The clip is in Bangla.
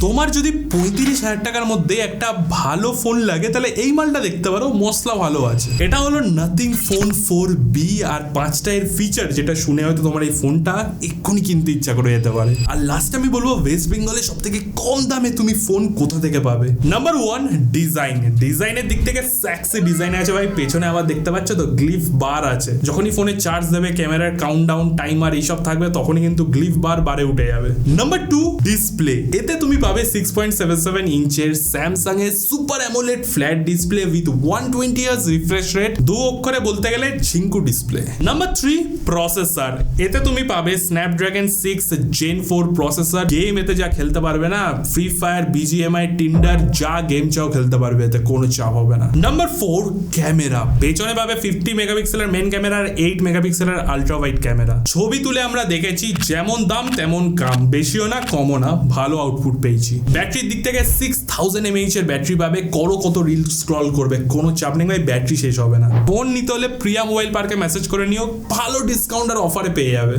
তোমার যদি 35,000 টাকার মধ্যে একটা ভালো ফোন লাগে তাহলে এই মালটা দেখতে পারো, মশলা ভালো আছে। এটা হলো নাথিং ফোন 4B আর 5টা এর ফিচার যেটা শুনে হয়তো তোমার এই ফোনটা এক্ষুনি কিনতে ইচ্ছা করে যেতে পারে। আর লাস্ট আমি বলবো ওয়েস্ট বেঙ্গলে সব থেকে কম দামে তুমি ফোন কোথা থেকে পাবে। নাম্বার 1, ডিজাইনের দিক থেকে সেক্সি ডিজাইন আছে ভাই। পেছনে আবার দেখতে পাচ্ছ তো গ্লিফ বার আছে, যখনই ফোনে চার্জ দেবে ক্যামেরার কাউন্টডাউন টাইমার এইসব থাকবে তখনই কিন্তু গ্লিফ বার বারে উঠে যাবে। Number 2, display. এতে তুমি পাবে 6.77 ইঞ্চের স্যামসাং এর super AMOLED flat display with 120 Hz refresh rate, দু অক্ষরে বলতে গেলে ঝিঙ্কু ডিসপ্লে। Number 3, processor. এতে তুমি পাবে স্ন্যাপড্রাগন 6 Gen 4 প্রসেসর। গেম এতে যা খেলতে পারবে না, ফ্রি ফায়ার, BGMI, টিন্ডার, যা গেম চাও খেলতে পারবে, এতে কোনো চাপ হবে না। Number 4, camera. পেছনে পাবে 50 মেগাপিক্সেলের মেন ক্যামেরা আর 8 মেগাপিক্সেলের আলট্রা ওয়াইড ক্যামেরা। ছবি তুলে আমরা দেখেছি যেমন দাম তেমন কাম, বেশিও না কমও না, ভালো আউটপুট পেয়েছি। ব্যাটারির দিক থেকে 6000 mAh এর ব্যাটারি পাবে, কত রিল স্ক্রল করবে, কোনো চাপ নেই ভাই, ব্যাটারি শেষ হবে না। ফোন নিতে হলে প্রিয়া মোবাইল পার্কে মেসেজ করে নিও, ভালো ডিসকাউন্ট আর অফারে পেয়ে যাবে।